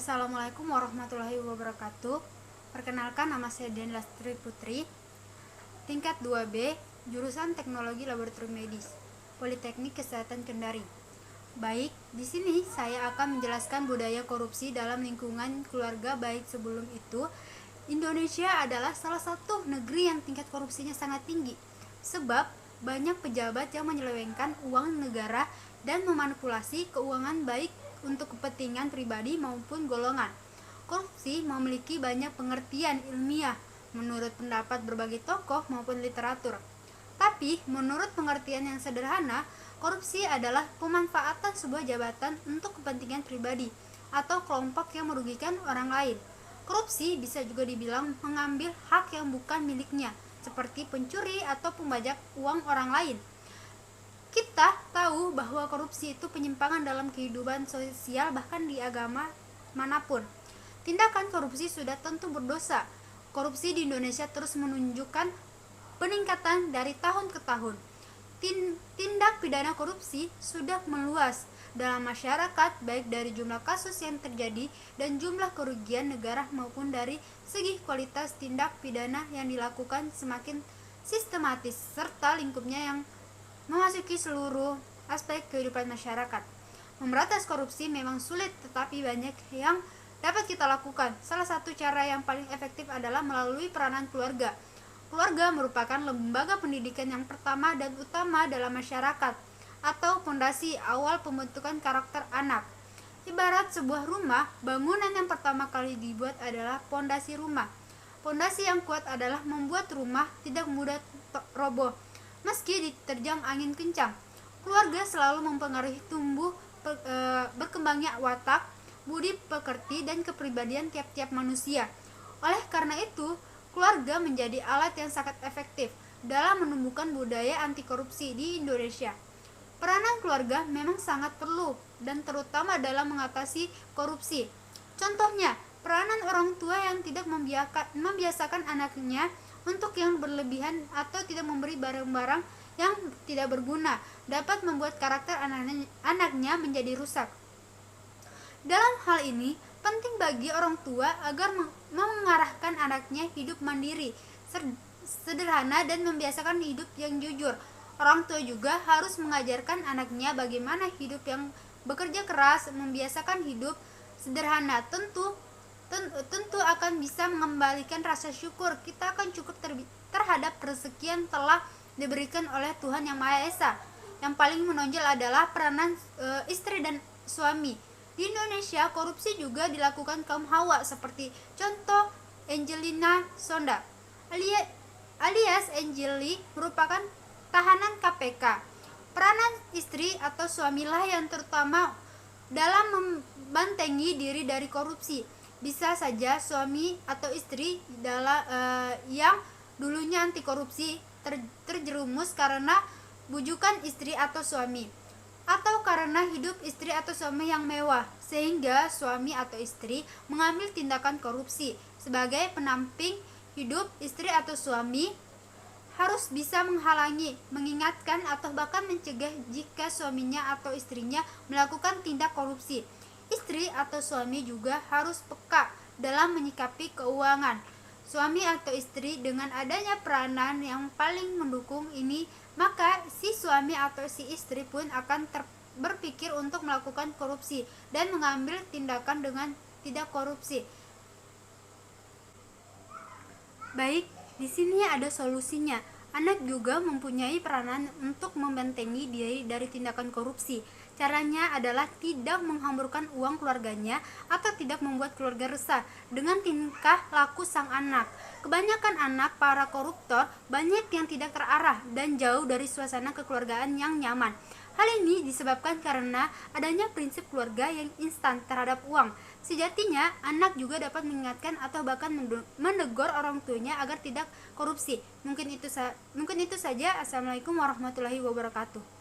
Assalamualaikum warahmatullahi wabarakatuh. Perkenalkan, nama saya Den Lastri Putri, tingkat 2B, jurusan Teknologi Laboratorium Medis, Politeknik Kesehatan Kendari. Baik, di sini saya akan menjelaskan budaya korupsi dalam lingkungan keluarga. Baik, sebelum itu, Indonesia adalah salah satu negeri yang tingkat korupsinya sangat tinggi, sebab banyak pejabat yang menyelewengkan uang negara dan memanipulasi keuangan baik untuk kepentingan pribadi maupun golongan. Korupsi memiliki banyak pengertian ilmiah menurut pendapat berbagai tokoh maupun literatur. Tapi menurut pengertian yang sederhana, korupsi adalah pemanfaatan sebuah jabatan untuk kepentingan pribadi atau kelompok yang merugikan orang lain. Korupsi bisa juga dibilang mengambil hak yang bukan miliknya, seperti pencuri atau pembajak uang orang lain. Kita tahu bahwa korupsi itu penyimpangan dalam kehidupan sosial, bahkan di agama manapun. Tindakan korupsi sudah tentu berdosa. Korupsi di Indonesia terus menunjukkan peningkatan dari tahun ke tahun. Tindak pidana korupsi sudah meluas dalam masyarakat, baik dari jumlah kasus yang terjadi dan jumlah kerugian negara maupun dari segi kualitas tindak pidana yang dilakukan semakin sistematis serta lingkupnya yang memasuki seluruh aspek kehidupan masyarakat. Memberantas korupsi memang sulit, tetapi banyak yang dapat kita lakukan. Salah satu cara yang paling efektif adalah melalui peranan keluarga. Keluarga merupakan lembaga pendidikan yang pertama dan utama dalam masyarakat, atau fondasi awal pembentukan karakter anak. Ibarat sebuah rumah, bangunan yang pertama kali dibuat adalah fondasi rumah. Fondasi yang kuat adalah membuat rumah tidak mudah roboh meski diterjang angin kencang. Keluarga selalu mempengaruhi berkembangnya watak, budi pekerti, dan kepribadian tiap-tiap manusia. Oleh karena itu, keluarga menjadi alat yang sangat efektif dalam menumbuhkan budaya anti korupsi di Indonesia. Peranan keluarga memang sangat perlu, dan terutama dalam mengatasi korupsi. Contohnya, peranan orang tua yang tidak membiasakan anaknya untuk yang berlebihan atau tidak memberi barang-barang yang tidak berguna dapat membuat karakter anaknya menjadi rusak. Dalam hal ini, penting bagi orang tua agar mengarahkan anaknya hidup mandiri, sederhana, dan membiasakan hidup yang jujur. Orang tua juga harus mengajarkan anaknya bagaimana hidup yang bekerja keras, membiasakan hidup sederhana. Tentu akan bisa mengembalikan rasa syukur. Kita akan cukup terhadap rezeki yang telah diberikan oleh Tuhan Yang Maha Esa. Yang paling menonjol adalah peranan istri dan suami. Di Indonesia, korupsi juga dilakukan kaum hawa, seperti contoh Angelina Sonda alias Angeli, merupakan tahanan KPK. Peranan istri atau suamilah yang terutama dalam membentengi diri dari korupsi. Bisa saja suami atau istri yang dulunya anti korupsi terjerumus karena bujukan istri atau suami, atau karena hidup istri atau suami yang mewah, sehingga suami atau istri mengambil tindakan korupsi. Sebagai pendamping hidup, istri atau suami harus bisa menghalangi, mengingatkan, atau bahkan mencegah jika suaminya atau istrinya melakukan tindak korupsi. Istri atau suami juga harus peka dalam menyikapi keuangan suami atau istri. Dengan adanya peranan yang paling mendukung ini, maka si suami atau si istri pun akan berpikir untuk melakukan korupsi dan mengambil tindakan dengan tidak korupsi. Baik, di sini ada solusinya. Anak juga mempunyai peranan untuk membentengi diri dari tindakan korupsi. Caranya adalah tidak menghamburkan uang keluarganya atau tidak membuat keluarga resah dengan tingkah laku sang anak. Kebanyakan anak para koruptor banyak yang tidak terarah dan jauh dari suasana kekeluargaan yang nyaman. Hal ini disebabkan karena adanya prinsip keluarga yang instan terhadap uang. Sejatinya, anak juga dapat mengingatkan atau bahkan menegur orang tuanya agar tidak korupsi. Mungkin itu saja. Assalamualaikum warahmatullahi wabarakatuh.